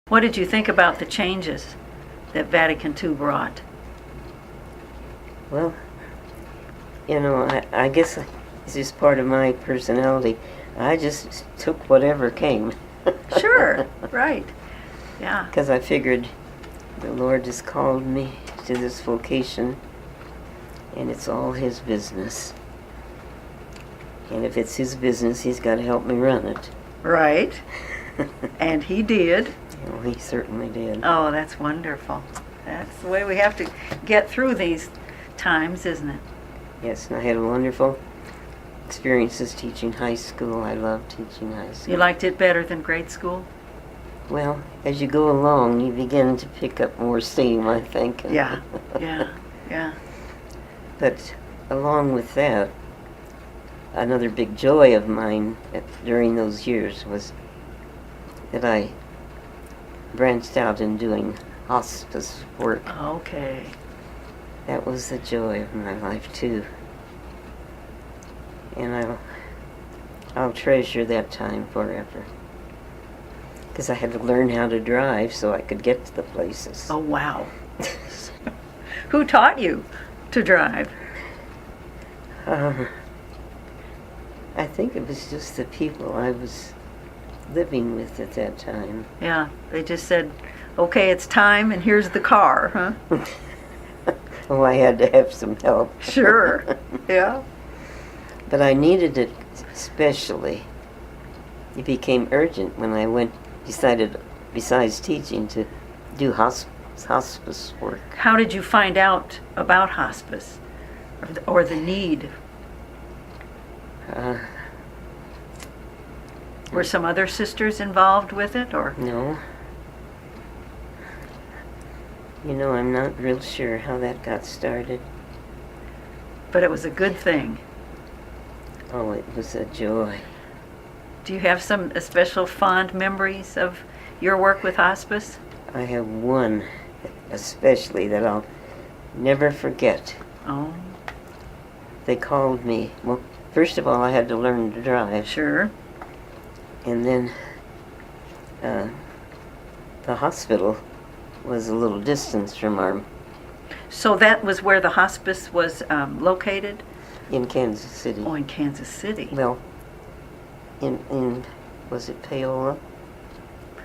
What did you think about the changes that Vatican II brought? Well, I guess it's just part of my personality. I just took whatever came. Sure, right. Yeah. Because I figured the Lord has called me to this vocation, and it's all His business. And if it's His business, He's got to help me run it. Right. And He did. Well, He certainly did. Oh, that's wonderful. That's the way we have to get through these times, isn't it? Yes, and I had wonderful experiences teaching high school. I love teaching high school. You liked it better than grade school? Well, as you go along, you begin to pick up more steam, I think. Yeah. But along with that, another big joy of mine during those years was that I branched out in doing hospice work. Okay. That was the joy of my life too. And I'll treasure that time forever. Because I had to learn how to drive so I could get to the places. Oh, wow. Who taught you to drive? I think it was just the people I was living with at that time. Yeah, they just said, okay, it's time, and here's the car, huh? Oh, I had to have some help. Sure, yeah. But I needed it especially. It became urgent when I decided, besides teaching, to do hospice work. How did you find out about hospice or the need? Were some other sisters involved with it, or? No. I'm not real sure how that got started. But it was a good thing. Oh, it was a joy. Do you have some special fond memories of your work with hospice? I have one especially that I'll never forget. Oh. They called me. Well, first of all, I had to learn to drive. Sure. And then the hospital was a little distance from our... So that was where the hospice was located? In Kansas City. Oh, in Kansas City. Well, in was it Paola?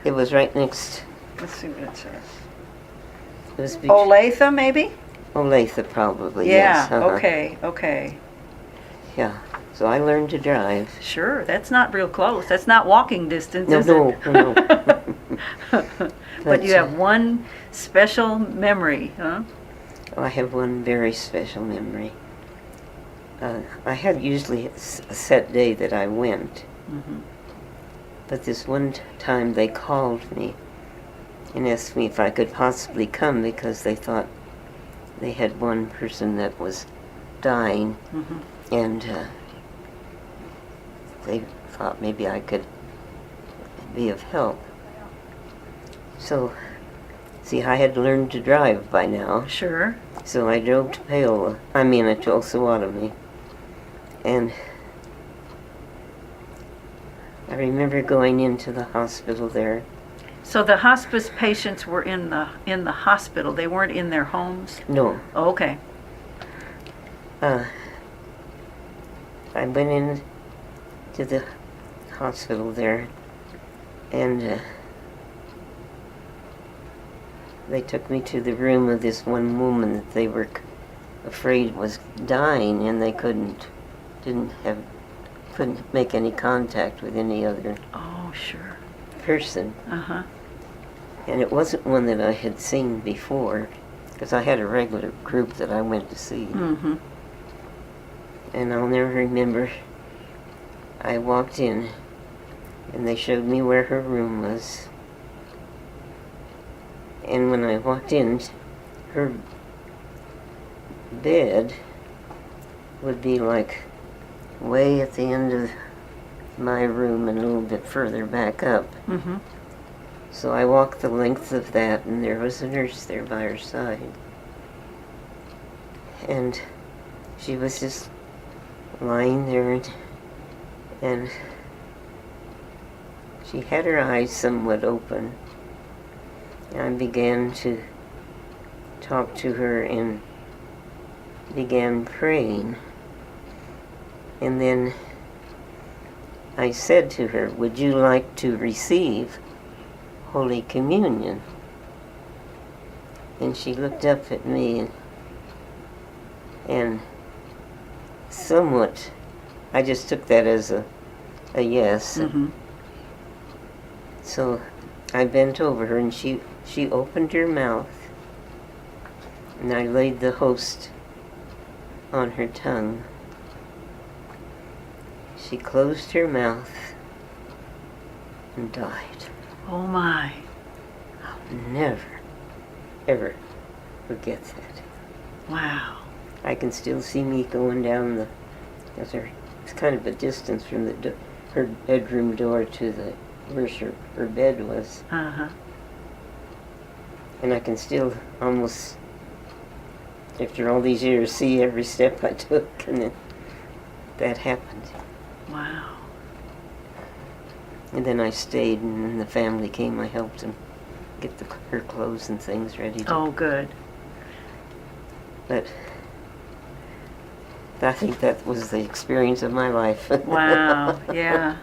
It was right next... Let's see what it says. It was Olathe, maybe? Olathe, probably, yeah, yes. Uh-huh. Okay. Yeah, so I learned to drive. Sure, that's not real close. That's not walking distance, is No. it? But you have one special memory, huh? I have one very special memory. I had usually a set day that I went. Mm-hmm. But this one time they called me and asked me if I could possibly come because they thought they had one person that was dying. Mm-hmm. And they thought maybe I could be of help. So, see, I had learned to drive by now. Sure. So I drove to to Osawatomie. And I remember going into the hospital there. So the hospice patients were in the hospital. They weren't in their homes? No. Oh, okay. I went in to the hospital there, and they took me to the room of this one woman that they were afraid was dying, and they couldn't make any contact with any other person. Uh-huh. And it wasn't one that I had seen before, because I had a regular group that I went to see. Mm-hmm. And I'll never remember, I walked in, and they showed me where her room was. And when I walked in, her bed would be like way at the end of my room and a little bit further back up. Mm-hmm. So I walked the length of that, and there was a nurse there by her side. And she was just lying there, and she had her eyes somewhat open, I began to talk to her and began praying. And then I said to her, "Would you like to receive Holy Communion?" And she looked up at me and somewhat, I just took that as a yes. Mm-hmm. So I bent over her and she opened her mouth and I laid the host on her tongue. She closed her mouth and died. Oh my. I'll never, ever forget that. Wow. I can still see me going down it's kind of a distance from her bedroom door to where her bed was. Uh-huh. And I can still almost, after all these years, see every step I took, and then that happened. Wow. And then I stayed, and then the family came. I helped them get her clothes and things ready. Oh, good. But I think that was the experience of my life. Wow. Yeah.